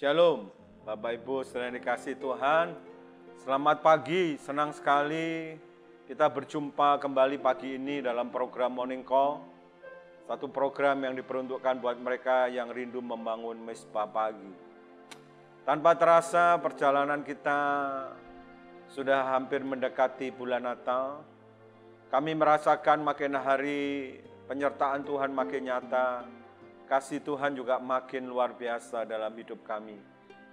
Shalom, Bapak Ibu saudara yang dikasihi Tuhan. Selamat pagi, senang sekali kita berjumpa kembali pagi ini dalam program Morning Call. Satu program yang diperuntukkan buat mereka yang rindu membangun mesbah pagi. Tanpa terasa perjalanan kita sudah hampir mendekati bulan Natal. Kami merasakan makin hari penyertaan Tuhan makin nyata. Kasih Tuhan juga makin luar biasa dalam hidup kami.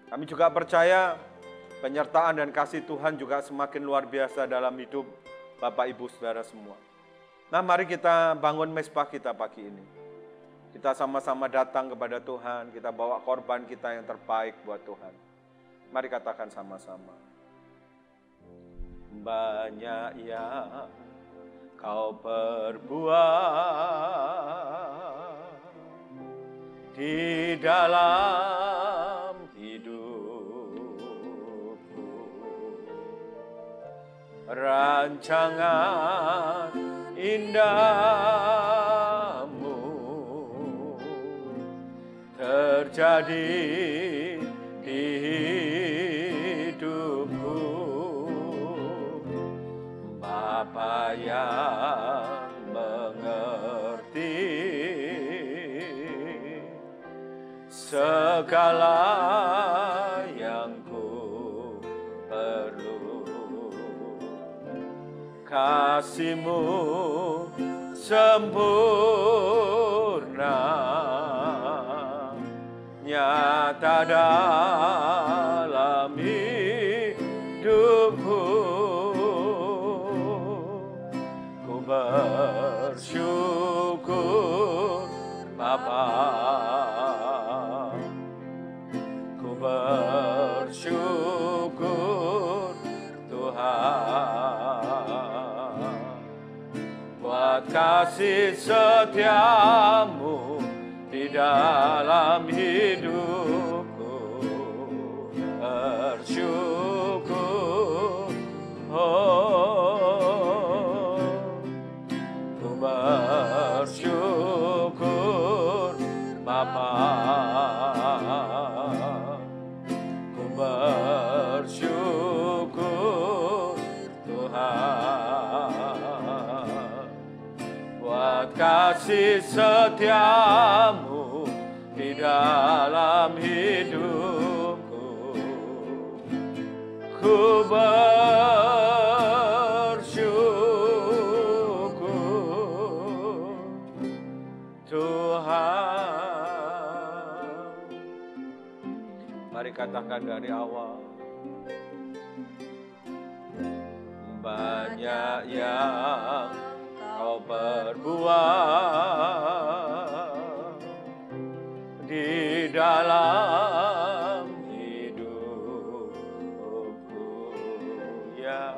Kami juga percaya penyertaan dan kasih Tuhan juga semakin luar biasa dalam hidup Bapak Ibu Saudara semua. Nah, mari kita bangun mesbah kita pagi ini. Kita sama-sama datang kepada Tuhan, kita bawa korban kita yang terbaik buat Tuhan. Mari katakan sama-sama. Banyak yang kau perbuat di dalam hidupku, rancangan indahmu terjadi di hidupku. Bapa yang mengerti segala yang ku perlu, kasih-Mu sempurna nyata dalam hidupku. Ku bersyukur Bapa, bersyukur Tuhan buat kasih setiamu di dalam hidupku. Bersyukur, ku bersyukur Bapa, bersyukur Tuhan buat kasih setiamu di dalam hidupku. Ku bersyukur Tuhan. Mari katakan dari awal. Banyak yang kau perbuat di dalam hidupku, ya,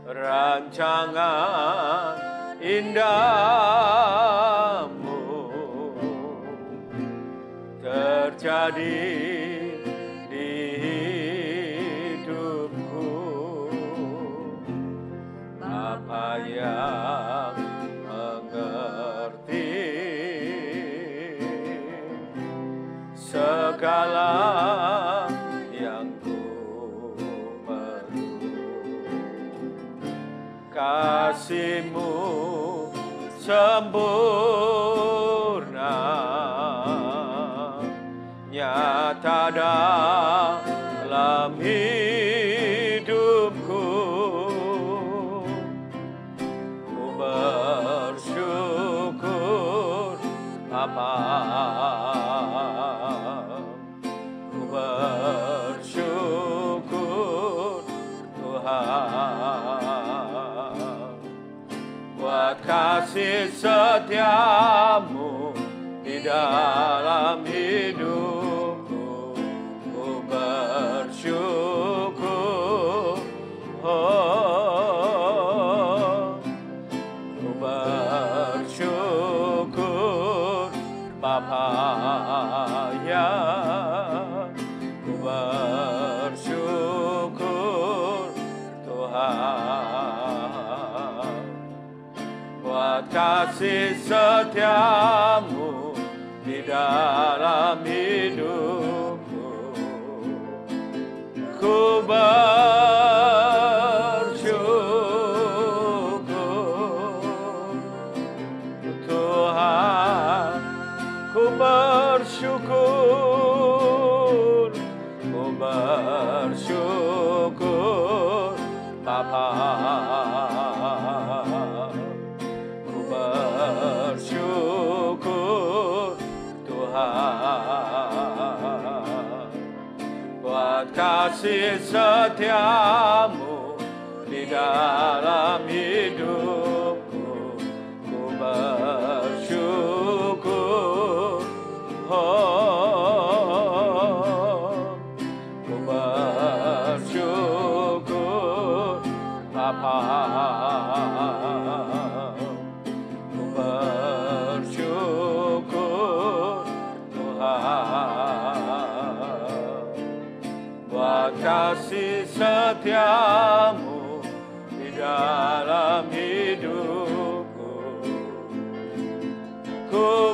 rancangan indahmu terjadi yang mengerti segala yang ku perlu, kasih-Mu sempurna nyata dalam hidupku. Bersyukur Bapa, ku bersyukur Tuhan buat kasih setiamu di dalam hidupku. Ku bersyukur, bersyukur Bapa yang ku bersyukur Tuhan buat kasih setiamu di dalam hidupku. bersyukur Bapa, ku bersyukur Tuhan buat kasih setiamu di dalam hidupku, ku bersyukur. Ku bersyukur Bapa, ku bersyukur Tuhan buat kasih setiamu di dalam hidupku, ku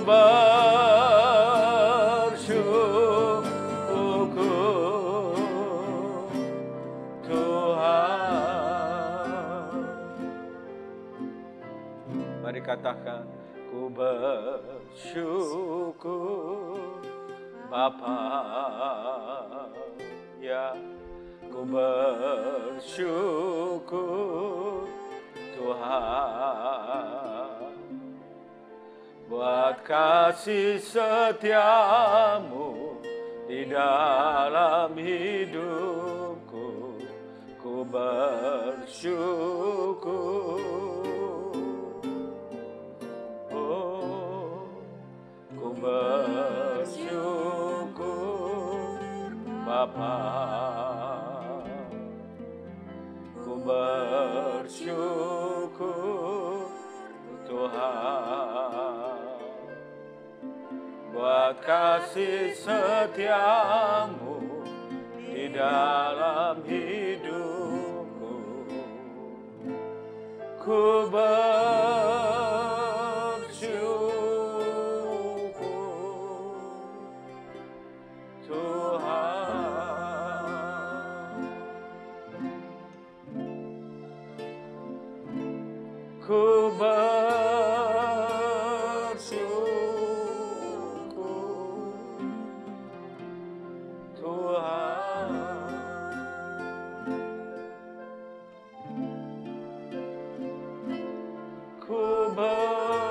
mari katakan, ku bersyukur Bapa, ya, ku bersyukur Tuhan buat kasih setiamu di dalam hidupku, ku bersyukur. Ku bersyukur Bapa, ku bersyukur Tuhan buat kasih setiamu di dalam hidupku, ku ku bersyukur Tuhan, ku bersyukur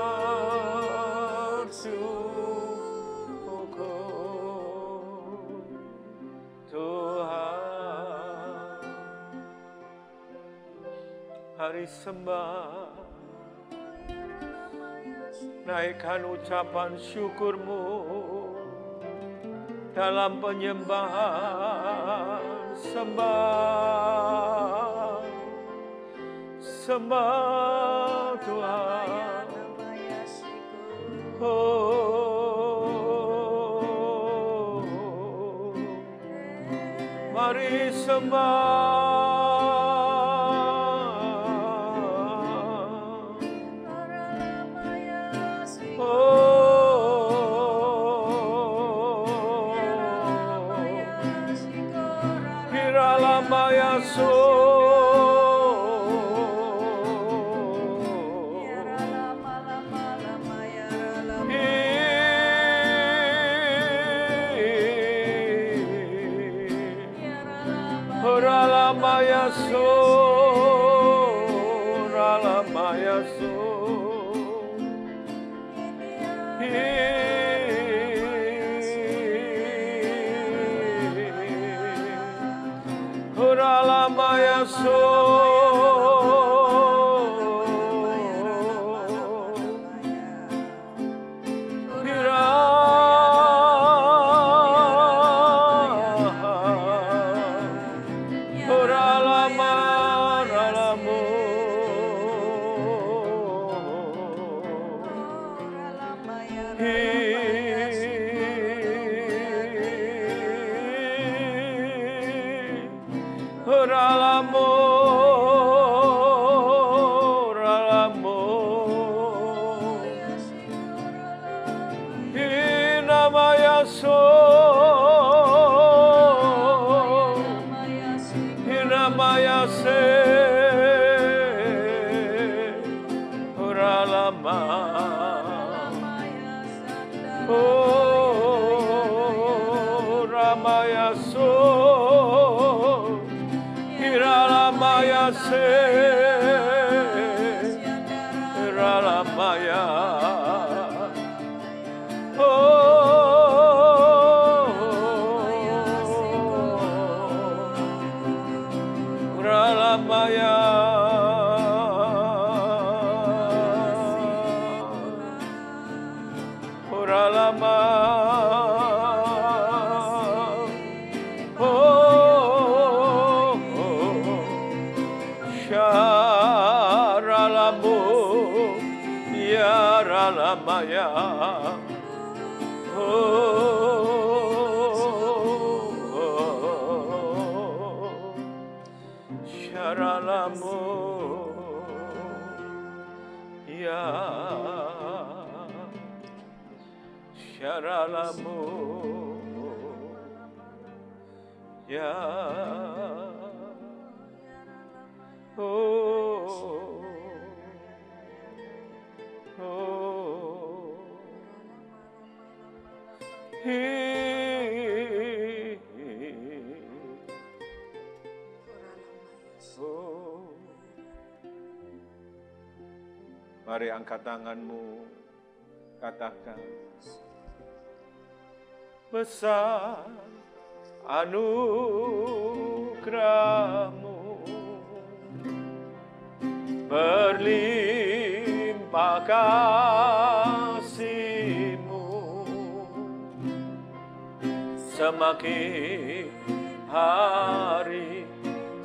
Tuhan. Hari sembah, naikkan ucapan syukurmu dalam penyembahan, sembah, sembah Tuhan. Oh, mari sembah. Por al amor Hiralama. Oh, Ramaya So, Hiralamaya Se, Hiralamaya. Ralamaya, Ralama, Syaralamu, Ya Ralamaya, Syaralamu, Ya Syaralamu, Ya Mari angkat tanganmu, katakan, besar anugerahmu, berlimpah kasih-Mu, semakin hari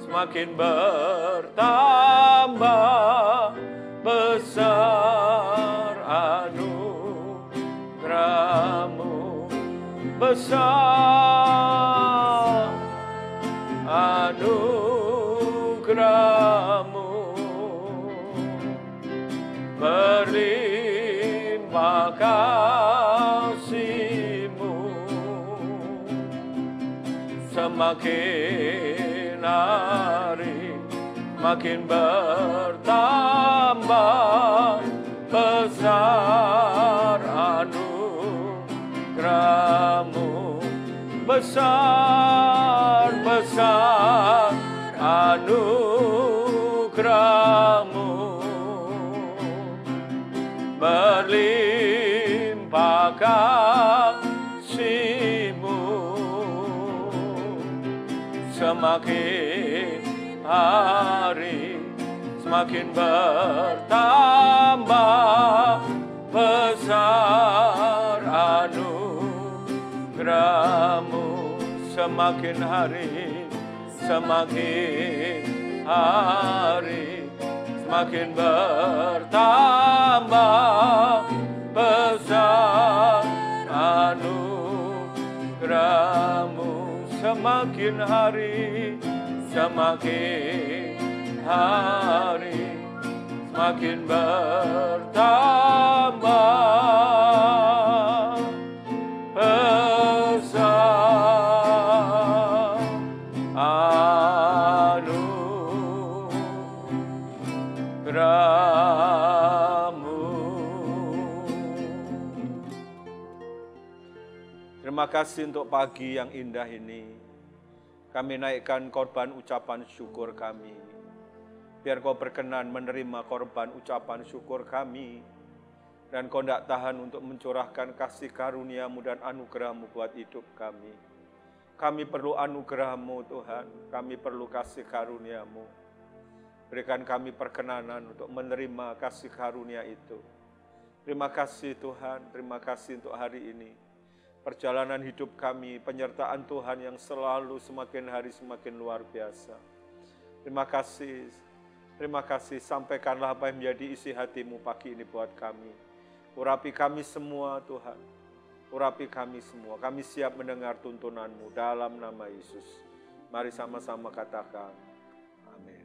semakin bertambah, besar anugerahmu, besar anugerahmu, berlimpah kasih-Mu, semakin hari makin bertambah, besar anugerahmu, besar, besar anugerahmu, berlimpah kasih-Mu, semakin hari semakin bertambah, besar anugerahmu, semakin hari semakin bertambah, besar anugerahmu, semakin hari semakin bertambah, besar anugerahmu. Terima kasih untuk pagi yang indah ini. Kami naikkan korban ucapan syukur kami. Biar Kau berkenan menerima korban ucapan syukur kami. Dan Kau tidak tahan untuk mencurahkan kasih karunia-Mu dan anugerah-Mu buat hidup kami. Kami perlu anugerah-Mu Tuhan. Kami perlu kasih karunia-Mu. Berikan kami perkenanan untuk menerima kasih karunia itu. Terima kasih Tuhan, terima kasih untuk hari ini. Perjalanan hidup kami, penyertaan Tuhan yang selalu semakin hari semakin luar biasa. Terima kasih, sampaikanlah apa yang menjadi isi hati-Mu pagi ini buat kami. Urapi kami semua Tuhan, urapi kami semua. Kami siap mendengar tuntunan-Mu dalam nama Yesus. Mari sama-sama katakan, amin.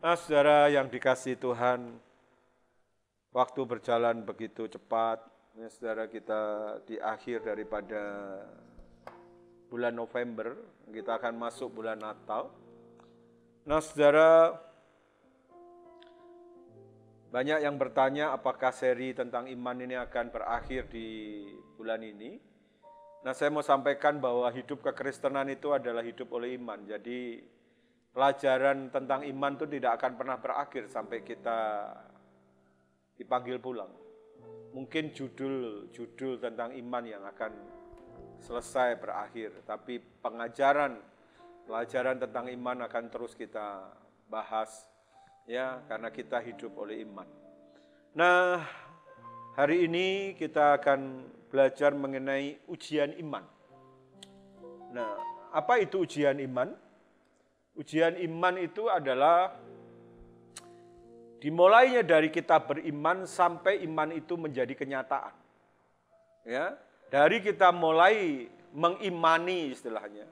Nah saudara yang dikasihi Tuhan, waktu berjalan begitu cepat. Ya, saudara, kita di akhir daripada bulan November, kita akan masuk bulan Natal. Nah, saudara, Banyak yang bertanya apakah seri tentang iman ini akan berakhir di bulan ini. Nah, saya mau sampaikan bahwa hidup kekristenan itu adalah hidup oleh iman. Jadi pelajaran tentang iman itu tidak akan pernah berakhir sampai kita dipanggil pulang. Mungkin judul tentang iman yang akan selesai berakhir, tapi pelajaran tentang iman akan terus kita bahas, ya, karena kita hidup oleh iman. Nah, hari ini kita akan belajar mengenai ujian iman. Nah, apa itu ujian iman? Ujian iman itu adalah dimulainya dari kita beriman sampai iman itu menjadi kenyataan. Ya, dari kita mulai mengimani istilahnya,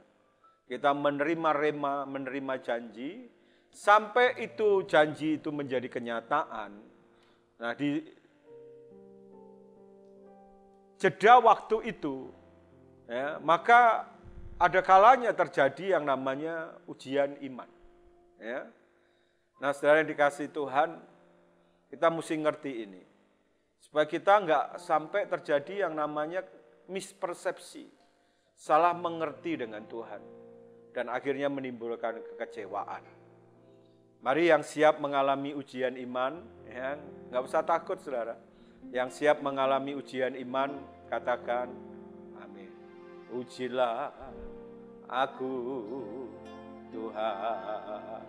kita menerima janji, sampai itu janji itu menjadi kenyataan. Nah, di jeda waktu itu, ya, maka ada kalanya terjadi yang namanya ujian iman. Ya. Nah, saudara yang dikasihi Tuhan, kita mesti ngerti ini. Supaya kita nggak sampai terjadi yang namanya mispersepsi, salah mengerti dengan Tuhan, dan akhirnya menimbulkan kekecewaan. Mari yang siap mengalami ujian iman, ya, nggak usah takut saudara. Yang siap mengalami ujian iman, katakan amin. Ujilah aku Tuhan,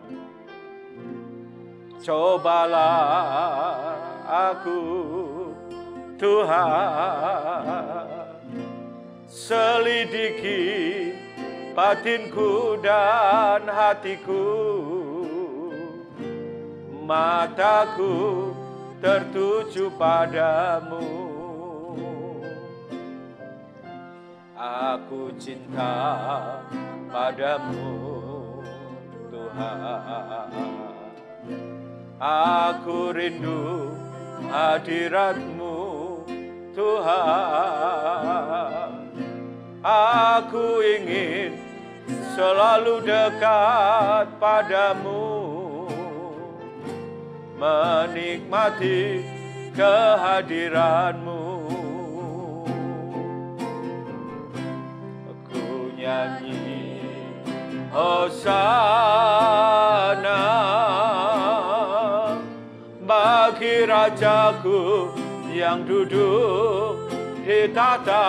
cobalah aku Tuhan, selidiki batinku dan hatiku, mataku tertuju padamu. Aku cinta padamu Tuhan, aku rindu hadirat-Mu Tuhan, aku ingin selalu dekat padamu, menikmati kehadiran-Mu. Aku nyanyi Hosana bagi Rajaku yang duduk di tahta.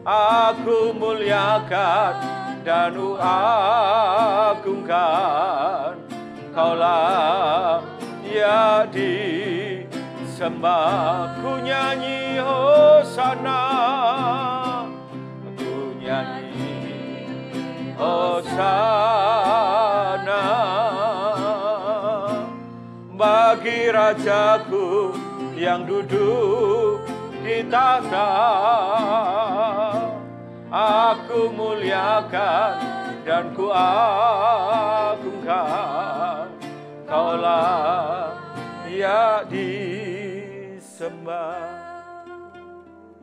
Aku muliakan dan agungkan, Kaulah ya disembah. Ku nyanyi Hosana, ku nyanyi Hosana bagi Rajaku yang duduk di tahta. Aku muliakan dan ku agungkan, Kaulah ya disembah.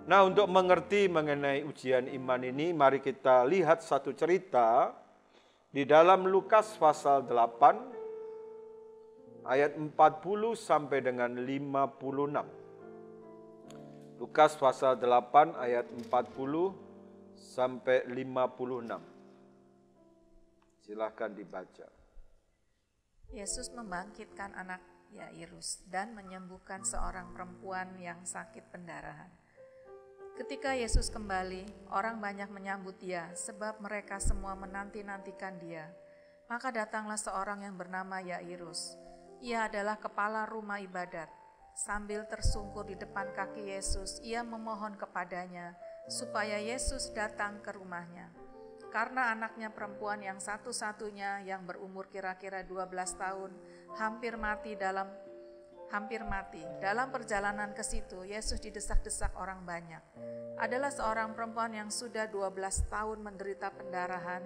Nah, untuk mengerti mengenai ujian iman ini, mari kita lihat satu cerita di dalam Lukas pasal 8 ayat 40 sampai dengan 56. Lukas pasal 8 ayat 40 sampai 56. Silahkan dibaca. Yesus membangkitkan anak Yairus dan menyembuhkan seorang perempuan yang sakit pendarahan. Ketika Yesus kembali, orang banyak menyambut dia sebab mereka semua menanti-nantikan dia. Maka datanglah seorang yang bernama Yairus. Ia adalah kepala rumah ibadat. Sambil tersungkur di depan kaki Yesus, ia memohon kepadanya supaya Yesus datang ke rumahnya. Karena anaknya perempuan yang satu-satunya yang berumur kira-kira 12 tahun hampir mati. Dalam perjalanan ke situ, Yesus didesak-desak orang banyak. Adalah seorang perempuan yang sudah 12 tahun menderita pendarahan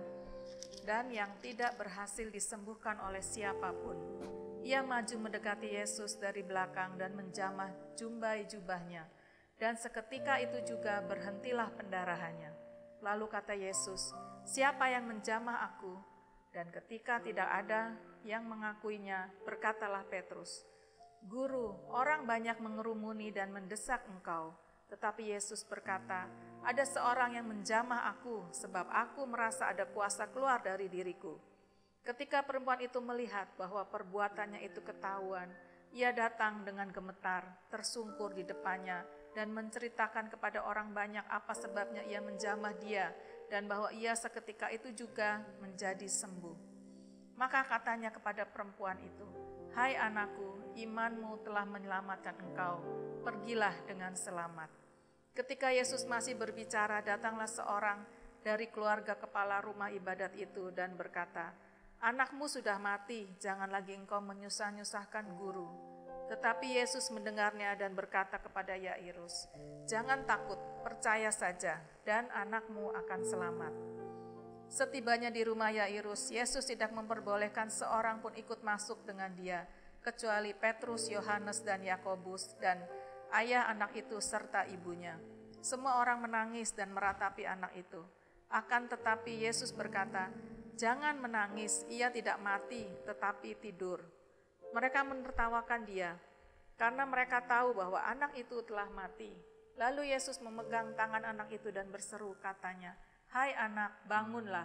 dan yang tidak berhasil disembuhkan oleh siapapun. Ia maju mendekati Yesus dari belakang dan menjamah jumbai jubahnya. Dan seketika itu juga berhentilah pendarahannya. Lalu kata Yesus, "Siapa yang menjamah aku?" Dan ketika tidak ada yang mengakuinya, berkatalah Petrus, "Guru, orang banyak mengerumuni dan mendesak engkau." Tetapi Yesus berkata, "Ada seorang yang menjamah aku, sebab aku merasa ada kuasa keluar dari diriku." Ketika perempuan itu melihat bahwa perbuatannya itu ketahuan, ia datang dengan gemetar, tersungkur di depannya, dan menceritakan kepada orang banyak apa sebabnya ia menjamah dia, dan bahwa ia seketika itu juga menjadi sembuh. Maka katanya kepada perempuan itu, "Hai anakku, imanmu telah menyelamatkan engkau, pergilah dengan selamat." Ketika Yesus masih berbicara, datanglah seorang dari keluarga kepala rumah ibadat itu dan berkata, "Anakmu sudah mati, jangan lagi engkau menyusah-nyusahkan guru." Tetapi Yesus mendengarnya dan berkata kepada Yairus, "Jangan takut, percaya saja, dan anakmu akan selamat." Setibanya di rumah Yairus, Yesus tidak memperbolehkan seorang pun ikut masuk dengan dia, kecuali Petrus, Yohanes, dan Yakobus, dan ayah anak itu serta ibunya. Semua orang menangis dan meratapi anak itu. Akan tetapi Yesus berkata, "Jangan menangis, ia tidak mati, tetapi tidur." Mereka menertawakan dia, karena mereka tahu bahwa anak itu telah mati. Lalu Yesus memegang tangan anak itu dan berseru, katanya, "Hai anak, bangunlah."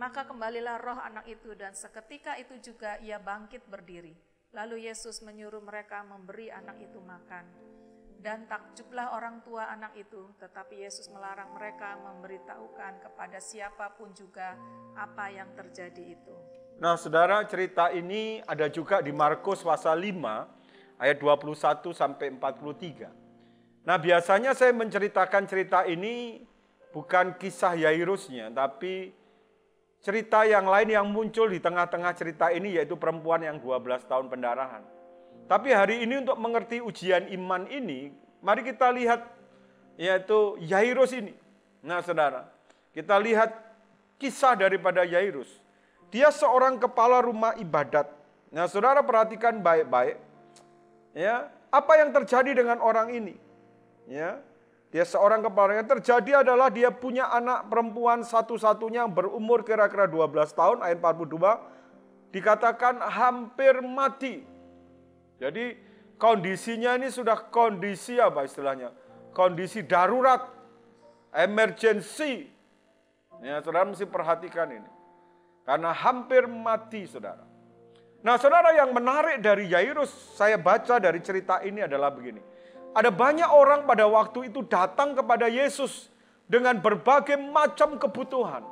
Maka kembalilah roh anak itu, dan seketika itu juga ia bangkit berdiri. Lalu Yesus menyuruh mereka memberi anak itu makan. Dan takjublah orang tua anak itu, tetapi Yesus melarang mereka memberitahukan kepada siapapun juga apa yang terjadi itu. Nah, saudara, cerita ini ada juga di Markus pasal 5 ayat 21 sampai 43. Nah, biasanya saya menceritakan cerita ini bukan kisah Yairusnya, tapi cerita yang lain yang muncul di tengah-tengah cerita ini, yaitu perempuan yang 12 tahun pendarahan. Tapi hari ini untuk mengerti ujian iman ini, mari kita lihat yaitu Yairus ini. Nah, saudara, kita lihat kisah daripada Yairus. Dia seorang kepala rumah ibadat. Nah, saudara perhatikan baik-baik. Ya, apa yang terjadi dengan orang ini? Ya, dia seorang kepala. Yang terjadi adalah dia punya anak perempuan satu-satunya yang berumur kira-kira 12 tahun, ayat 42, dikatakan hampir mati. Jadi kondisinya ini sudah kondisi apa istilahnya? Kondisi darurat, emergency. Ya, saudara mesti perhatikan ini. Karena hampir mati, saudara. Nah, saudara, yang menarik dari Yairus, saya baca dari cerita ini adalah begini. Ada banyak orang pada waktu itu datang kepada Yesus dengan berbagai macam kebutuhan.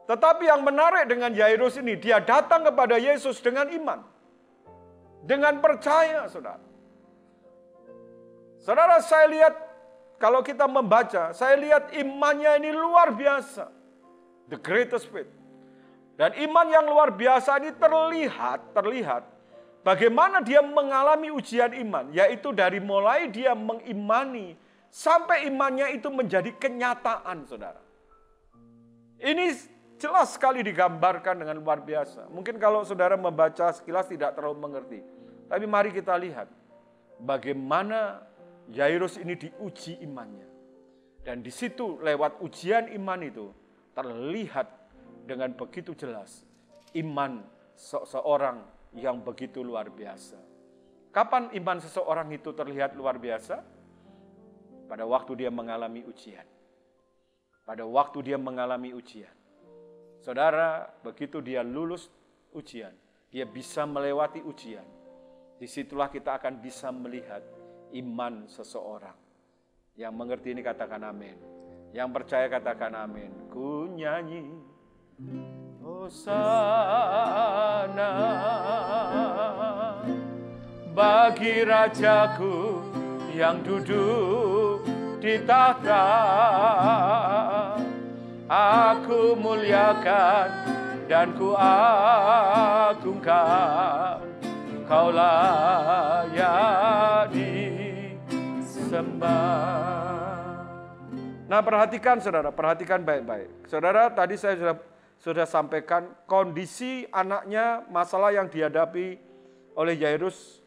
Tetapi yang menarik dengan Yairus ini, dia datang kepada Yesus dengan iman. Dengan percaya, saudara. Saudara, saya lihat, kalau kita membaca, saya lihat imannya ini luar biasa. The greatest faith. Dan iman yang luar biasa ini terlihat bagaimana dia mengalami ujian iman, yaitu dari mulai dia mengimani sampai imannya itu menjadi kenyataan, saudara. Ini jelas sekali digambarkan dengan luar biasa. Mungkin kalau saudara membaca sekilas tidak terlalu mengerti. Tapi mari kita lihat bagaimana Yairus ini diuji imannya. Dan di situ lewat ujian iman itu terlihat dengan begitu jelas iman seseorang yang begitu luar biasa. Kapan iman seseorang itu terlihat luar biasa? Pada waktu dia mengalami ujian. Pada waktu dia mengalami ujian. Saudara, begitu dia lulus ujian, dia bisa melewati ujian. Disitulah kita akan bisa melihat iman seseorang. Yang mengerti ini katakan amin. Yang percaya katakan amin. Ku nyanyi Hosana bagi Rajaku yang duduk di tahta. Aku muliakan dan ku agungkan, Kau layak disembah. Nah, perhatikan saudara, perhatikan baik-baik. Saudara, tadi saya sudah sampaikan kondisi anaknya, masalah yang dihadapi oleh Yairus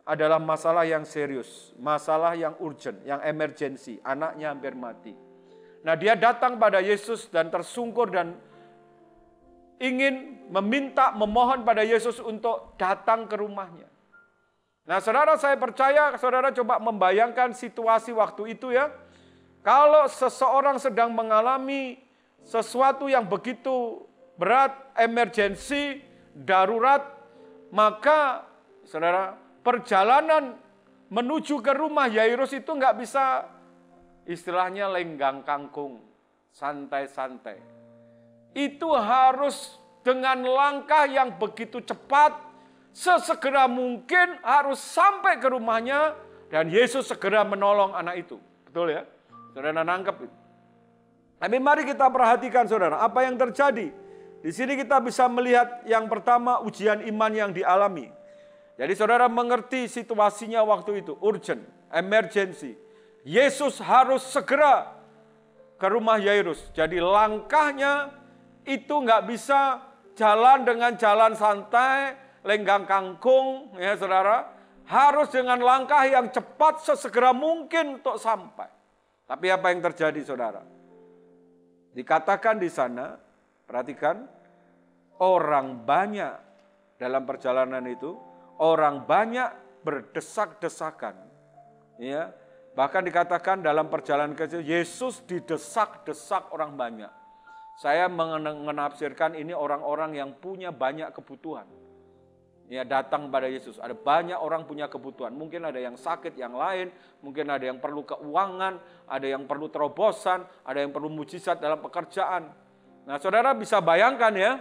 adalah masalah yang serius, masalah yang urgent, yang emergency. Anaknya hampir mati. Nah, dia datang pada Yesus dan tersungkur dan ingin meminta, memohon pada Yesus untuk datang ke rumahnya. Nah saudara, saya percaya saudara coba membayangkan situasi waktu itu ya. Kalau seseorang sedang mengalami sesuatu yang begitu berat, emergensi, darurat, maka saudara, perjalanan menuju ke rumah Yairus itu nggak bisa istilahnya lenggang kangkung, santai-santai. Itu harus dengan langkah yang begitu cepat, sesegera mungkin harus sampai ke rumahnya dan Yesus segera menolong anak itu. Betul ya? Saudara nangkep itu. Tapi mari kita perhatikan saudara, apa yang terjadi. Di sini kita bisa melihat yang pertama ujian iman yang dialami. Jadi saudara mengerti situasinya waktu itu, urgent, emergency. Yesus harus segera ke rumah Yairus. Jadi langkahnya itu nggak bisa jalan dengan jalan santai, lenggang kangkung, ya saudara. Harus dengan langkah yang cepat sesegera mungkin untuk sampai. Tapi apa yang terjadi saudara? Dikatakan di sana, perhatikan, orang banyak dalam perjalanan itu, orang banyak berdesak-desakan. Ya, bahkan dikatakan dalam perjalanan ke Yesus didesak-desak orang banyak. Saya menafsirkan ini orang-orang yang punya banyak kebutuhan. Ya, datang pada Yesus. Ada banyak orang punya kebutuhan. Mungkin ada yang sakit, yang lain. Mungkin ada yang perlu keuangan, ada yang perlu terobosan, ada yang perlu mujizat dalam pekerjaan. Nah, saudara bisa bayangkan ya.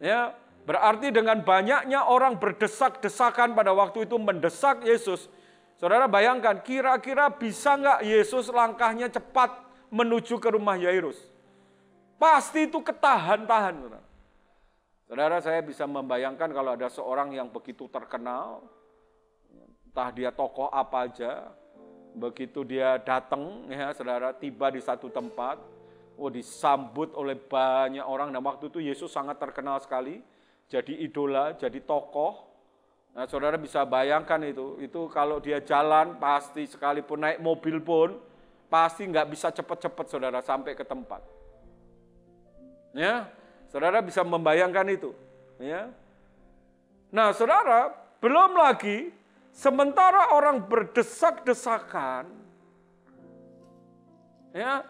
Ya, berarti dengan banyaknya orang berdesak-desakan pada waktu itu mendesak Yesus. Saudara bayangkan, kira-kira bisa nggak Yesus langkahnya cepat menuju ke rumah Yairus? Pasti itu ketahan-tahan. Saudara, saya bisa membayangkan kalau ada seorang yang begitu terkenal, entah dia tokoh apa aja, begitu dia datang, ya saudara, tiba di satu tempat, disambut oleh banyak orang. Nah waktu itu Yesus sangat terkenal sekali, jadi idola, jadi tokoh. Nah saudara bisa bayangkan itu kalau dia jalan pasti sekalipun naik mobil pun, pasti nggak bisa cepat-cepat saudara sampai ke tempat. Ya, saudara bisa membayangkan itu. Ya. Nah saudara, belum lagi sementara orang berdesak-desakan, ya,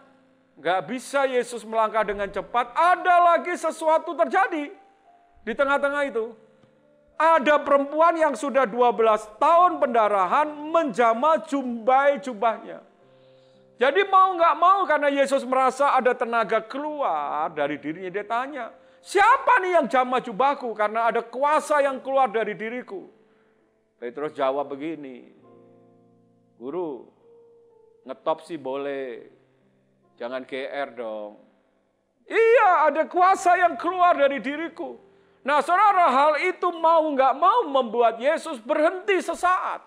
nggak bisa Yesus melangkah dengan cepat, ada lagi sesuatu terjadi di tengah-tengah itu. Ada perempuan yang sudah 12 tahun pendarahan menjamah jubahnya. Jadi mau nggak mau karena Yesus merasa ada tenaga keluar dari dirinya, dia tanya, siapa nih yang jamah jubahku karena ada kuasa yang keluar dari diriku. Petrus jawab begini, Guru, ngetop sih boleh, jangan GR dong. Iya, ada kuasa yang keluar dari diriku. Nah saudara, hal itu mau nggak mau membuat Yesus berhenti sesaat.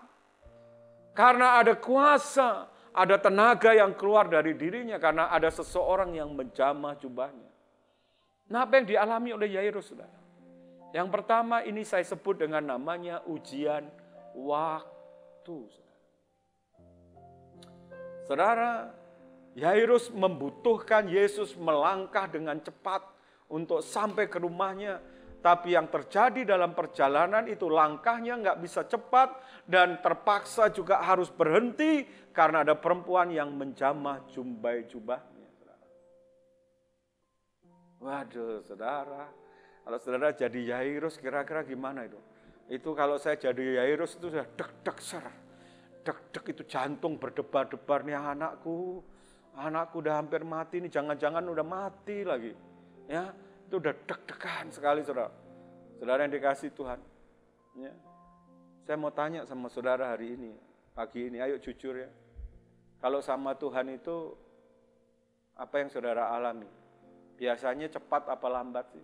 Karena ada kuasa, ada tenaga yang keluar dari dirinya karena ada seseorang yang menjamah jubahnya. Nah apa yang dialami oleh Yairus, saudara? Yang pertama ini saya sebut dengan namanya ujian waktu. Saudara, Yairus membutuhkan Yesus melangkah dengan cepat untuk sampai ke rumahnya. Tapi yang terjadi dalam perjalanan itu langkahnya nggak bisa cepat dan terpaksa juga harus berhenti karena ada perempuan yang menjamah jubahnya. Waduh saudara, kalau saudara jadi Yairus kira-kira gimana itu? Itu kalau saya jadi Yairus itu sudah deg-deg ser. Deg-deg itu jantung berdebar-debar nih anakku udah hampir mati nih, jangan-jangan udah mati lagi. Ya. Itu udah deg-degan sekali saudara. Saudara yang dikasih Tuhan. Ya. Saya mau tanya sama saudara hari ini, pagi ini, ayo jujur ya. Kalau sama Tuhan itu, apa yang saudara alami? Biasanya cepat apa lambat sih?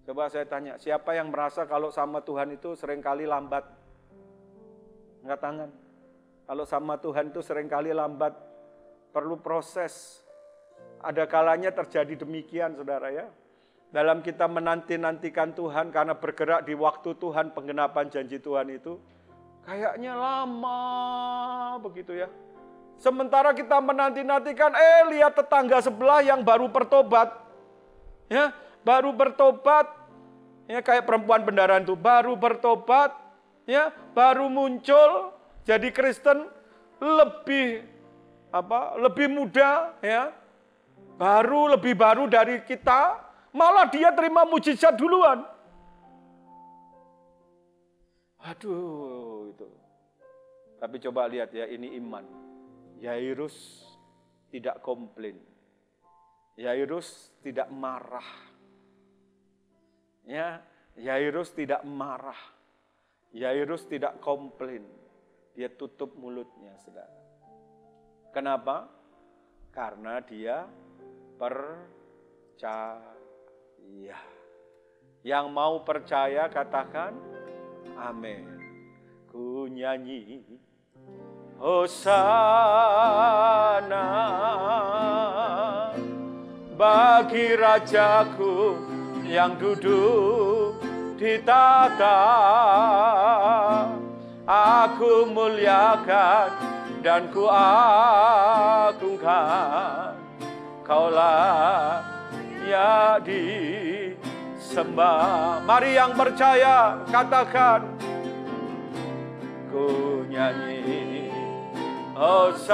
Coba saya tanya, siapa yang merasa kalau sama Tuhan itu seringkali lambat? Angkat tangan. Kalau sama Tuhan itu seringkali lambat, perlu proses. Ada kalanya terjadi demikian saudara ya. Dalam kita menanti-nantikan Tuhan karena bergerak di waktu Tuhan, penggenapan janji Tuhan itu kayaknya lama begitu ya. Sementara kita menanti-nantikan, lihat tetangga sebelah yang baru bertobat. Ya, baru bertobat, ya kayak perempuan pendarahan itu, baru bertobat, ya baru muncul jadi Kristen lebih muda, ya lebih baru dari kita, malah dia terima mujizat duluan. Aduh, itu. Tapi coba lihat ya, ini iman. Yairus tidak komplain. Yairus tidak marah. Ya, Yairus tidak marah. Yairus tidak komplain. Dia tutup mulutnya, saudara. Kenapa? Karena dia percaya. Yang mau percaya katakan amin. Ku nyanyi Hosana bagi Rajaku yang duduk di tahta. Aku muliakan dan ku agungkan. Kaulah ya disembah. Mari yang percaya katakan, ku nyanyi Hosana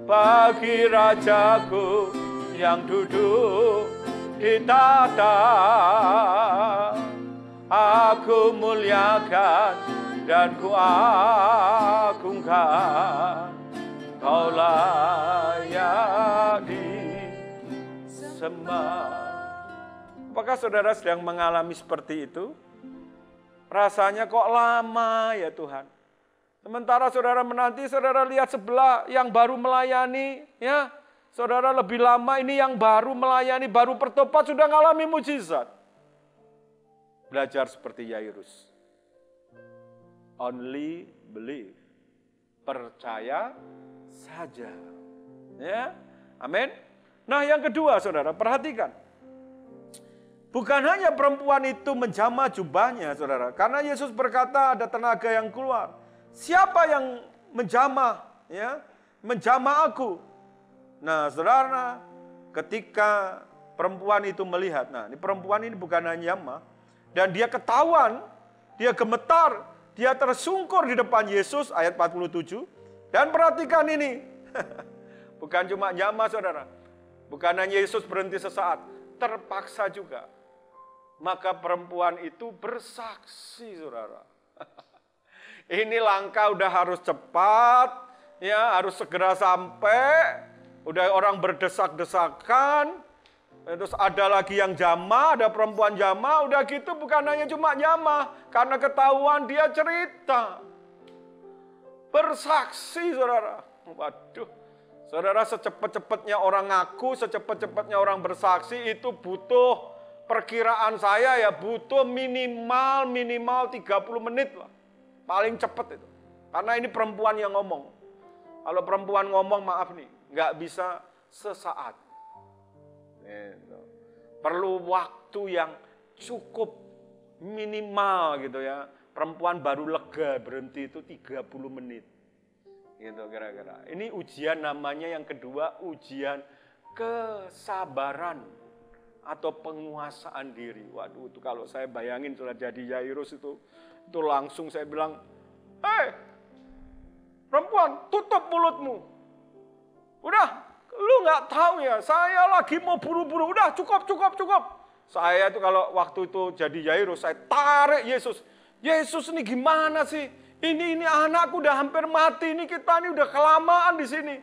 bagi Rajaku yang duduk di tahta. Aku muliakan dan ku agungkan. Kau layak disembah. Apakah saudara sedang mengalami seperti itu? Rasanya kok lama ya Tuhan. Sementara saudara menanti, saudara lihat sebelah yang baru melayani, ya. Saudara lebih lama, ini yang baru melayani, baru bertobat sudah mengalami mujizat. Belajar seperti Yairus. Only believe. Percaya saja. Ya. Amin. Nah, yang kedua saudara, perhatikan. Bukan hanya perempuan itu menjamah jubahnya, saudara. Karena Yesus berkata ada tenaga yang keluar. Siapa yang menjamah, ya, menjamah aku? Nah, saudara, ketika perempuan itu melihat, nah, ini perempuan ini bukan hanya jamah, dan dia ketahuan, dia gemetar, dia tersungkur di depan Yesus, ayat 47. Dan perhatikan ini, bukan cuma jamah, saudara. Bukan hanya Yesus berhenti sesaat, terpaksa juga. Maka perempuan itu bersaksi, saudara. Ini langkah udah harus cepat, ya harus segera sampai. Udah orang berdesak-desakan. Terus ada lagi yang jamah, ada perempuan jamah. Udah gitu bukan hanya cuma jamah, karena ketahuan dia cerita. Bersaksi, saudara. Waduh. Saudara, secepat-cepatnya orang ngaku, secepat-cepatnya orang bersaksi itu butuh, perkiraan saya ya butuh minimal 30 menit lah. Paling cepat itu. Karena ini perempuan yang ngomong. Kalau perempuan ngomong, maaf nih, nggak bisa sesaat. Gitu. Perlu waktu yang cukup minimal gitu ya. Perempuan baru lega berhenti itu 30 menit. Gitu kira-kira. Ini ujian namanya yang kedua, ujian kesabaran atau penguasaan diri. Waduh, itu kalau saya bayangin sudah jadi Yairus itu langsung saya bilang, "Hei, perempuan, tutup mulutmu. Udah, lu nggak tahu ya, saya lagi mau buru-buru. Udah, cukup. Saya itu kalau waktu itu jadi Yairus, saya tarik Yesus. Yesus ini gimana sih? Ini anakku udah hampir mati, ini kita ini udah kelamaan di sini.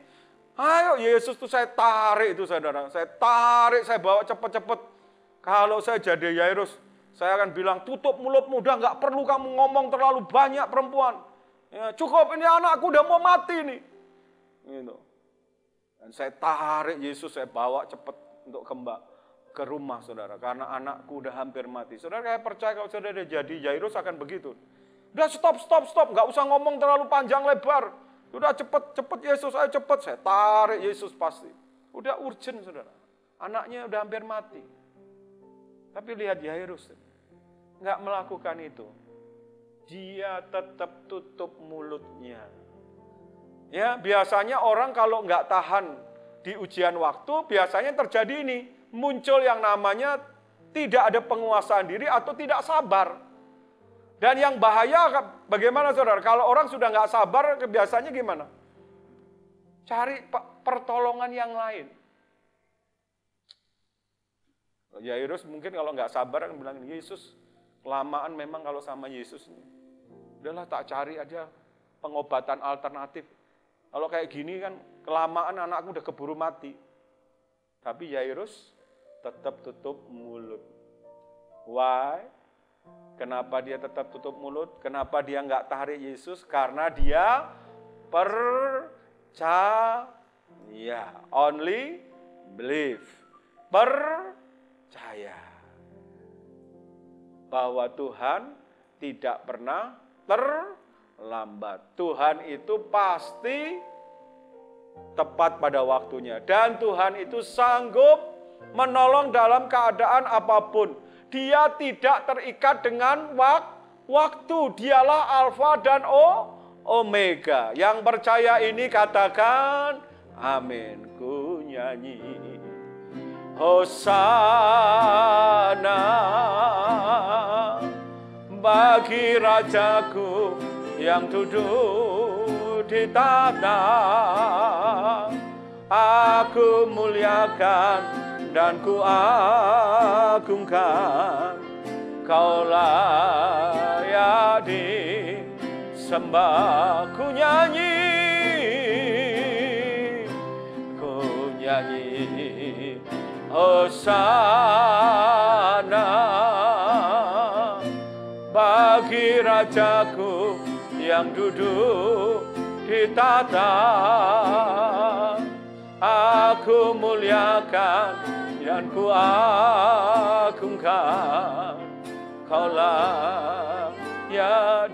Ayo Yesus tuh saya tarik itu saudara. Saya tarik, saya bawa cepet-cepet. Kalau saya jadi Yairus, saya akan bilang, tutup mulutmu, udah nggak perlu kamu ngomong terlalu banyak perempuan. Ya, cukup, ini anakku udah mau mati nih. Gitu. Dan saya tarik Yesus, saya bawa cepet untuk ke rumah saudara. Karena anakku udah hampir mati. Saudara, saya percaya kalau saudara jadi Yairus akan begitu. Udah stop, nggak usah ngomong terlalu panjang lebar. Udah cepet Yesus, ayo cepet. Saya tarik Yesus pasti. Udah urgent saudara. Anaknya udah hampir mati. Tapi lihat Yairus, nggak melakukan itu. Dia tetap tutup mulutnya. Ya, biasanya orang kalau nggak tahan di ujian waktu biasanya terjadi ini. Muncul yang namanya tidak ada penguasaan diri atau tidak sabar. Dan yang bahaya bagaimana saudara? Kalau orang sudah nggak sabar, biasanya gimana? Cari pertolongan yang lain. Yairus mungkin kalau nggak sabar kan bilang, Yesus, kelamaan memang kalau sama Yesus. Udahlah tak cari aja pengobatan alternatif. Kalau kayak gini kan kelamaan anakku udah keburu mati. Tapi Yairus tetap tutup mulut. Why? Kenapa dia tetap tutup mulut? Kenapa dia nggak tarik Yesus? Karena dia percaya. Only believe. Percaya bahwa Tuhan tidak pernah terlambat. Tuhan itu pasti tepat pada waktunya. Dan Tuhan itu sanggup menolong dalam keadaan apapun. Dia tidak terikat dengan waktu. Dialah Alfa dan Omega. Yang percaya ini katakan, amin. Ku nyanyi Hosana bagi Rajaku yang duduk di tahta. Aku muliakan dan ku agungkan, Kau layak disembah. Ku nyanyi Hosana bagi Rajaku yang duduk di tahta. Aku muliakan dan ku agungkan, Kau layak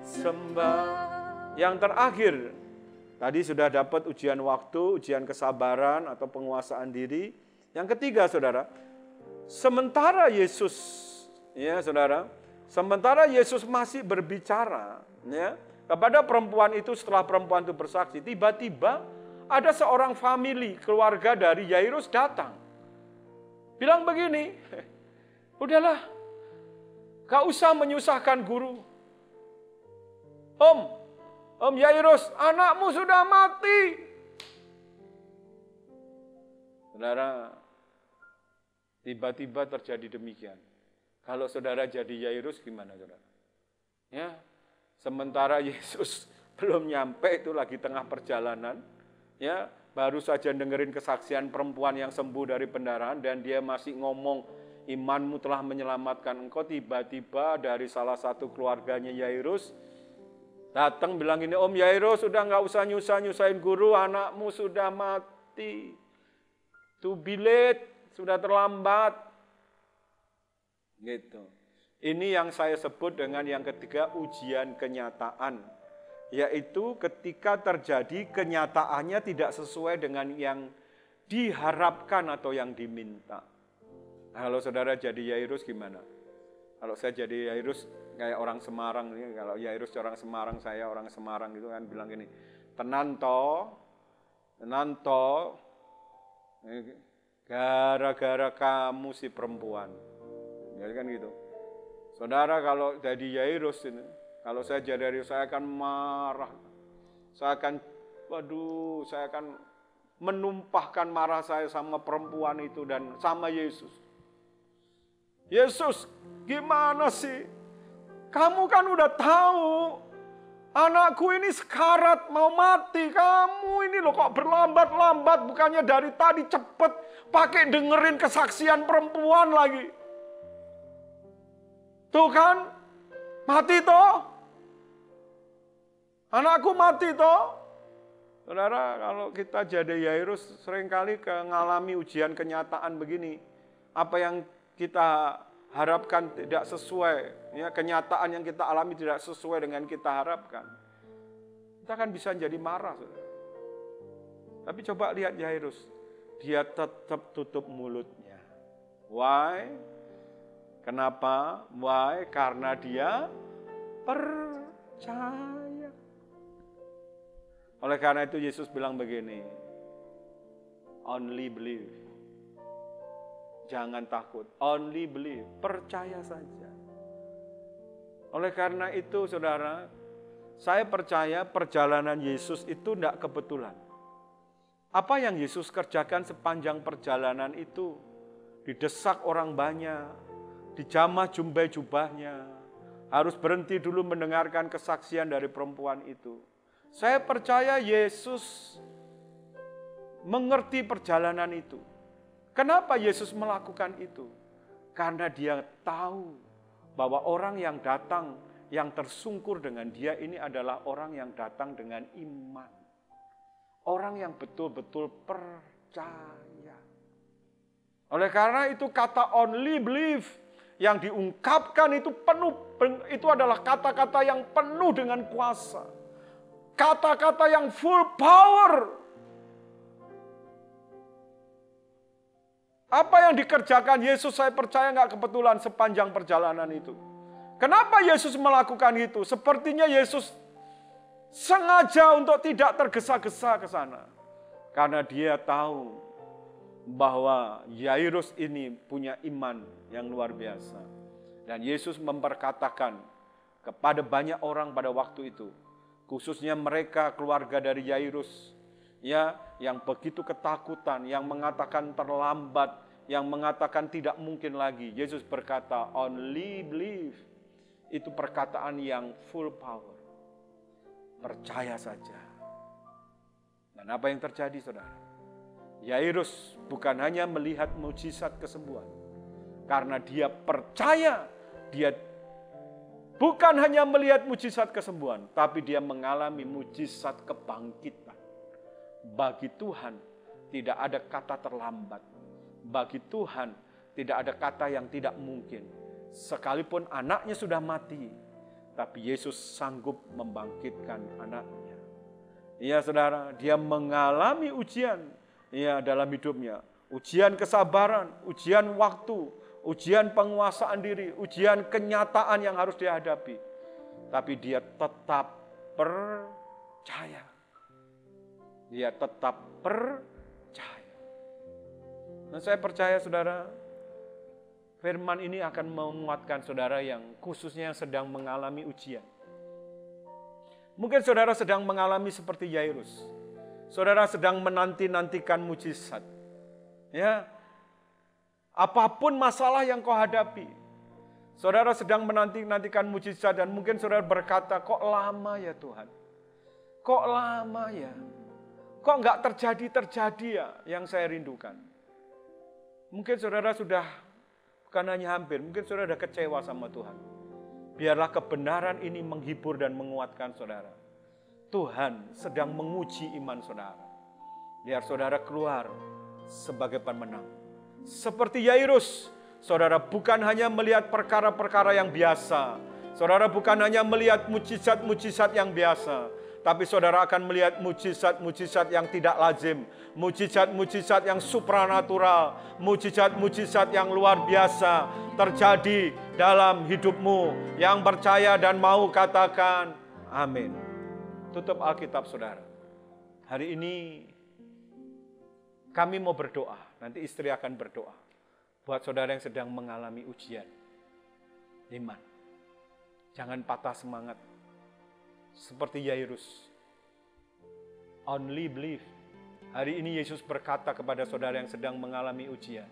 disembah. Yang terakhir, tadi sudah dapat ujian waktu, ujian kesabaran atau penguasaan diri. Yang ketiga, saudara, sementara Yesus, sementara Yesus masih berbicara, kepada perempuan itu, setelah perempuan itu bersaksi, tiba-tiba ada seorang family, keluarga dari Yairus datang. Bilang begini, udahlah, gak usah menyusahkan guru. Om Yairus, anakmu sudah mati. Saudara, tiba-tiba terjadi demikian. Kalau saudara jadi Yairus gimana saudara? Ya, sementara Yesus belum nyampe, itu lagi tengah perjalanan. Ya, baru saja dengerin kesaksian perempuan yang sembuh dari pendarahan dan dia masih ngomong, imanmu telah menyelamatkan engkau. Tiba-tiba dari salah satu keluarganya Yairus datang bilang ini, Om Yairus sudah nggak usah nyusahin guru, anakmu sudah mati. Too late, sudah terlambat. Gitu. Ini yang saya sebut dengan yang ketiga, ujian kenyataan. Yaitu ketika terjadi kenyataannya tidak sesuai dengan yang diharapkan atau yang diminta. Nah, kalau saudara jadi Yairus gimana? Kalau saya jadi Yairus kayak orang Semarang, kalau Yairus orang Semarang, saya orang Semarang gitu kan bilang gini, tenan to, gara-gara kamu si perempuan. Jadi kan gitu. Saudara kalau jadi Yairus ini, kalau saya jadi Yairus, saya akan marah. Saya akan menumpahkan marah saya sama perempuan itu dan sama Yesus. Yesus, gimana sih? Kamu kan udah tahu anakku ini sekarat mau mati. Kamu ini loh kok berlambat-lambat, bukannya dari tadi cepet pakai dengerin kesaksian perempuan lagi. Tuh kan, mati toh. Anakku mati toh. Saudara, kalau kita jadi Yairus seringkali mengalami ujian kenyataan begini. Apa yang kita harapkan tidak sesuai, ya, kenyataan yang kita alami tidak sesuai dengan kita harapkan. Kita kan bisa jadi marah. Saudara. Tapi coba lihat Yairus, dia tetap tutup mulutnya. Why? Kenapa? Why? Karena dia percaya. Oleh karena itu Yesus bilang begini, Only believe. Jangan takut, only believe, percaya saja. Oleh karena itu saudara, saya percaya perjalanan Yesus itu tidak kebetulan. Apa yang Yesus kerjakan sepanjang perjalanan itu, didesak orang banyak, dijamah jubahnya, harus berhenti dulu mendengarkan kesaksian dari perempuan itu. Saya percaya Yesus mengerti perjalanan itu. Kenapa Yesus melakukan itu? Karena dia tahu bahwa orang yang datang, yang tersungkur dengan dia ini adalah orang yang datang dengan iman. Orang yang betul-betul percaya. Oleh karena itu kata only believe yang diungkapkan itu itu adalah kata-kata yang penuh dengan kuasa. Kata-kata yang full power. Apa yang dikerjakan Yesus saya percaya nggak kebetulan sepanjang perjalanan itu. Kenapa Yesus melakukan itu? Sepertinya Yesus sengaja untuk tidak tergesa-gesa ke sana. Karena dia tahu bahwa Yairus ini punya iman yang luar biasa. Dan Yesus memperkatakan kepada banyak orang pada waktu itu, khususnya mereka keluarga dari Yairus, ya, yang begitu ketakutan, yang mengatakan terlambat, yang mengatakan tidak mungkin lagi. Yesus berkata, only believe. Itu perkataan yang full power. Percaya saja. Dan apa yang terjadi, saudara? Yairus bukan hanya melihat mujizat kesembuhan. Karena dia percaya, dia bukan hanya melihat mujizat kesembuhan, tapi dia mengalami mujizat kebangkitan. Bagi Tuhan tidak ada kata terlambat. Bagi Tuhan tidak ada kata yang tidak mungkin. Sekalipun anaknya sudah mati, tapi Yesus sanggup membangkitkan anaknya. Iya saudara, dia mengalami ujian dalam hidupnya. Ujian kesabaran, ujian waktu, ujian penguasaan diri, ujian kenyataan yang harus dihadapi. Tapi dia tetap percaya. Dia tetap percaya. Dan saya percaya saudara, firman ini akan menguatkan saudara yang khususnya yang sedang mengalami ujian. Mungkin saudara sedang mengalami seperti Yairus. Saudara sedang menanti-nantikan mujizat. Ya. Apapun masalah yang kau hadapi. Saudara sedang menanti-nantikan mujizat dan mungkin saudara berkata, kok lama ya Tuhan? Kok lama ya? Kok enggak terjadi ya yang saya rindukan? Mungkin saudara sudah, bukan hanya hampir, mungkin saudara sudah kecewa sama Tuhan. Biarlah kebenaran ini menghibur dan menguatkan saudara. Tuhan sedang menguji iman saudara. Biar saudara keluar sebagai pemenang. Seperti Yairus, saudara bukan hanya melihat perkara-perkara yang biasa. Saudara bukan hanya melihat mujizat-mujizat yang biasa. Tapi saudara akan melihat mujizat-mujizat yang tidak lazim. Mujizat-mujizat yang supranatural. Mujizat-mujizat yang luar biasa terjadi dalam hidupmu. Yang percaya dan mau katakan amin. Tutup Alkitab saudara. Hari ini kami mau berdoa. Nanti istri akan berdoa. Buat saudara yang sedang mengalami ujian. Iman. Jangan patah semangat. Seperti Yairus. Only believe. Hari ini Yesus berkata kepada saudara yang sedang mengalami ujian.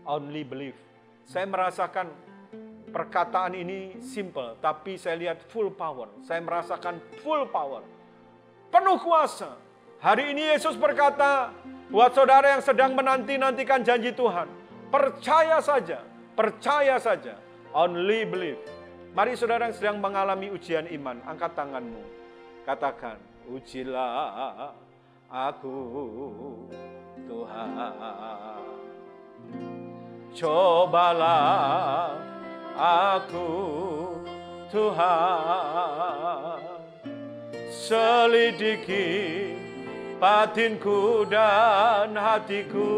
Only believe. Saya merasakan perkataan ini simple, tapi saya lihat full power. Saya merasakan full power. Penuh kuasa. Hari ini Yesus berkata, buat saudara yang sedang menanti-nantikan janji Tuhan, percaya saja, percaya saja. Only believe. Mari saudara yang sedang mengalami ujian iman, angkat tanganmu. Katakan, ujilah aku Tuhan. Cobalah aku Tuhan. Selidiki batinku dan hatiku.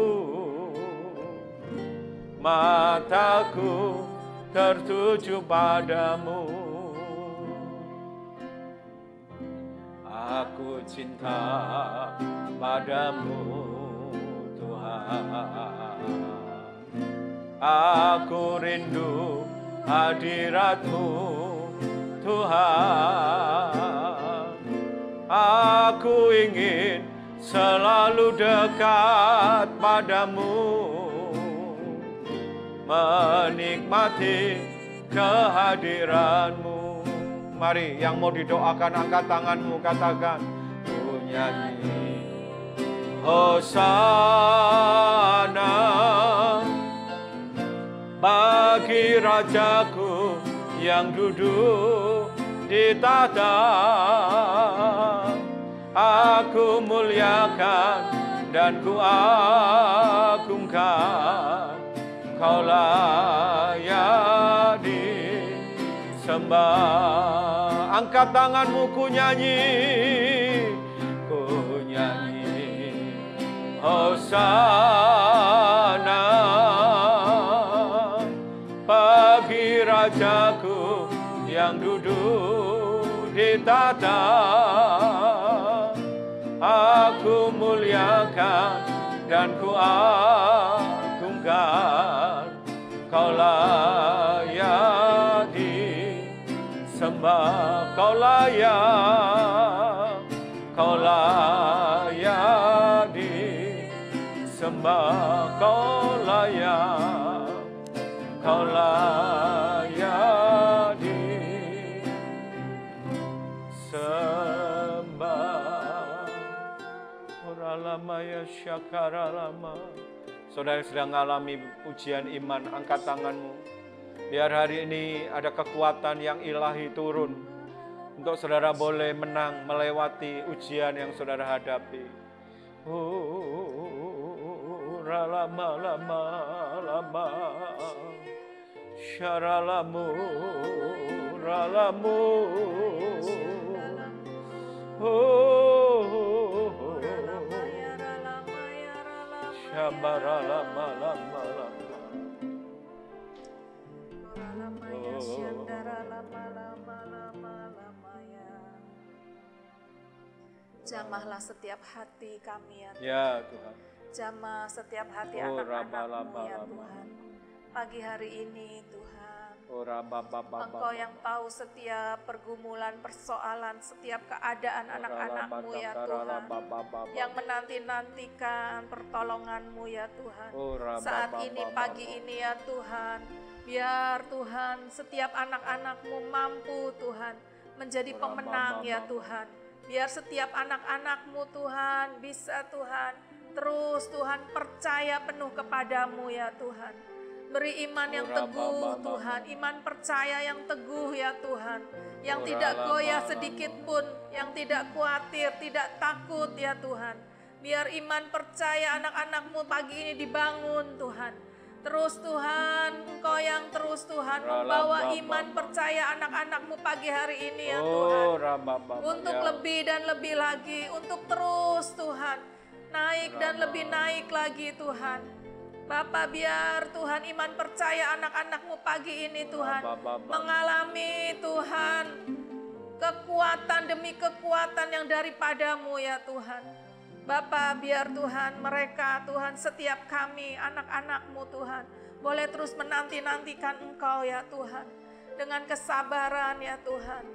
Mataku tertuju padamu. Aku cinta padamu Aku rindu hadirat-Mu, Tuhan. Aku ingin selalu dekat padamu, menikmati kehadiran-Mu. Mari yang mau didoakan angkat tanganmu, katakan, ku nyanyi Hosana bagi Rajaku yang duduk di tahta. Aku muliakan dan ku agungkan, Kau layak disembah. Angkat tanganmu, ku nyanyi Hosana bagi Rajaku yang duduk di tahta. Aku muliakan dan ku agungkan, Kau layak disembah. Kau layak disembah. Kau layak disembah. Lama ya syakara lama. Saudara sedang mengalami ujian iman, angkat tanganmu. Biar hari ini ada kekuatan yang ilahi turun untuk saudara boleh menang melewati ujian yang saudara hadapi. Lama syaralamu ralamu. Jamahlah setiap hati kami ya Tuhan. Ya Tuhan. Jamah setiap hati anak-anak-Mu ya Tuhan. Pagi hari ini Tuhan, Engkau yang tahu setiap pergumulan, persoalan, setiap keadaan anak-anak-Mu ya Tuhan, yang menanti-nantikan pertolongan-Mu ya Tuhan. Saat ini, pagi ini ya Tuhan, biar Tuhan setiap anak-anak-Mu mampu Tuhan menjadi pemenang ya Tuhan. Biar setiap anak-anak-Mu Tuhan bisa Tuhan terus Tuhan percaya penuh kepadamu ya Tuhan. Beri iman yang teguh Tuhan, iman percaya yang teguh ya Tuhan. Yang tidak goyah sedikit pun, yang tidak khawatir, tidak takut ya Tuhan. Biar iman percaya anak-anak-Mu pagi ini dibangun Tuhan. Terus Tuhan, Engkau yang terus Tuhan membawa iman percaya anak-anak-Mu pagi hari ini ya Tuhan. Untuk lebih dan lebih lagi, untuk terus Tuhan, naik dan lebih naik lagi Tuhan. Bapa, biar Tuhan iman percaya anak-anak-Mu pagi ini Tuhan mengalami Tuhan kekuatan demi kekuatan yang daripada-Mu ya Tuhan. Bapa, biar Tuhan mereka Tuhan setiap kami anak-anak-Mu Tuhan boleh terus menanti-nantikan Engkau ya Tuhan. Dengan kesabaran ya Tuhan.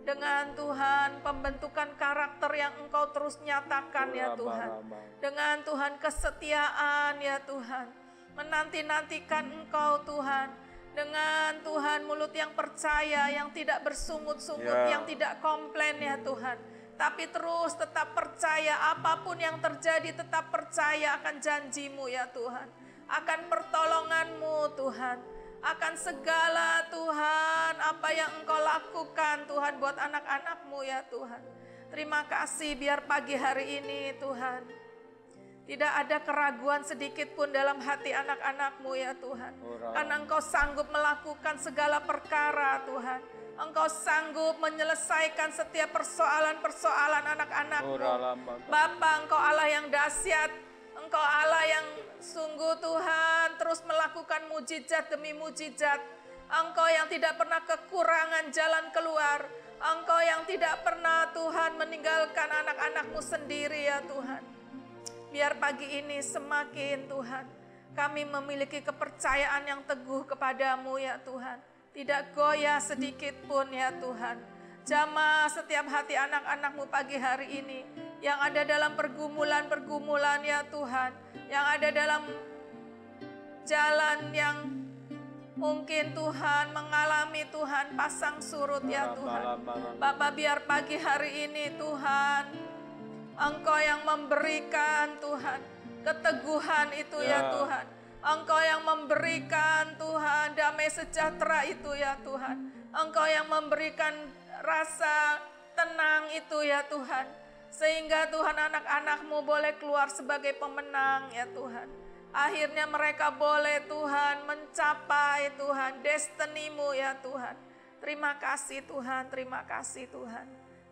Dengan Tuhan pembentukan karakter yang Engkau terus nyatakan ya Tuhan. Dengan Tuhan kesetiaan ya Tuhan. Menanti-nantikan Engkau Tuhan. Dengan Tuhan mulut yang percaya, yang tidak bersungut-sungut, yang tidak komplain ya Tuhan. Tapi terus tetap percaya apapun yang terjadi, tetap percaya akan janji-Mu ya Tuhan. Akan pertolongan-Mu Tuhan. Akan segala Tuhan apa yang Engkau lakukan Tuhan buat anak-anak-Mu ya Tuhan. Terima kasih biar pagi hari ini Tuhan tidak ada keraguan sedikit pun dalam hati anak-anak-Mu ya Tuhan. Karena Engkau sanggup melakukan segala perkara Tuhan. Engkau sanggup menyelesaikan setiap persoalan-persoalan anak-anak-Mu. Bapa, Engkau Allah yang dahsyat. Engkau Allah yang sungguh Tuhan terus melakukan mujizat demi mujizat. Engkau yang tidak pernah kekurangan jalan keluar. Engkau yang tidak pernah Tuhan meninggalkan anak-anak-Mu sendiri ya Tuhan. Biar pagi ini semakin Tuhan, kami memiliki kepercayaan yang teguh kepadamu ya Tuhan. Tidak goyah sedikit pun ya Tuhan. Jamah setiap hati anak-anak-Mu pagi hari ini yang ada dalam pergumulan-pergumulan ya Tuhan. Yang ada dalam jalan yang mungkin Tuhan mengalami Tuhan pasang surut ya Tuhan. Bapa, biar pagi hari ini Tuhan, Engkau yang memberikan Tuhan keteguhan itu ya Tuhan. Engkau yang memberikan Tuhan damai sejahtera itu ya Tuhan. Engkau yang memberikan rasa tenang itu ya Tuhan. Sehingga Tuhan anak-anak-Mu boleh keluar sebagai pemenang ya Tuhan. Akhirnya mereka boleh Tuhan mencapai Tuhan destiny-Mu ya Tuhan. Terima kasih Tuhan, terima kasih Tuhan.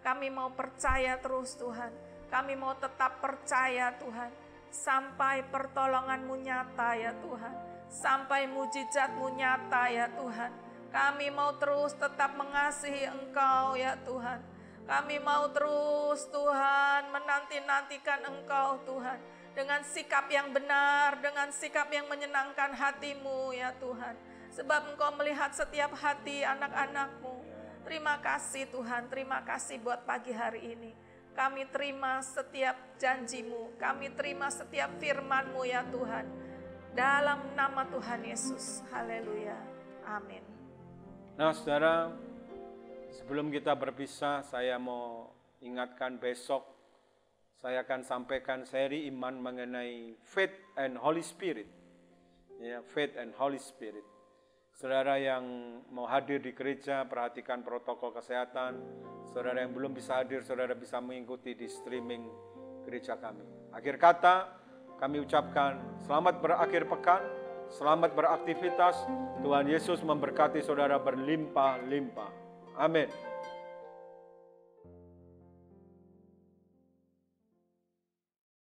Kami mau percaya terus Tuhan. Kami mau tetap percaya Tuhan. Sampai pertolongan-Mu nyata ya Tuhan. Sampai mujizat-Mu nyata ya Tuhan. Kami mau terus tetap mengasihi Engkau ya Tuhan. Kami mau terus Tuhan menanti-nantikan Engkau Tuhan. Dengan sikap yang benar, dengan sikap yang menyenangkan hati-Mu ya Tuhan. Sebab Engkau melihat setiap hati anak-anak-Mu. Terima kasih Tuhan, terima kasih buat pagi hari ini. Kami terima setiap janji-Mu, kami terima setiap firman-Mu ya Tuhan. Dalam nama Tuhan Yesus, haleluya, amin. Nah saudara, sebelum kita berpisah, saya mau ingatkan besok, saya akan sampaikan seri iman mengenai Faith and Holy Spirit. Ya, Faith and Holy Spirit. Saudara yang mau hadir di gereja, perhatikan protokol kesehatan. Saudara yang belum bisa hadir, saudara bisa mengikuti di streaming gereja kami. Akhir kata, kami ucapkan selamat berakhir pekan, selamat beraktivitas. Tuhan Yesus memberkati saudara berlimpah-limpah. Amin.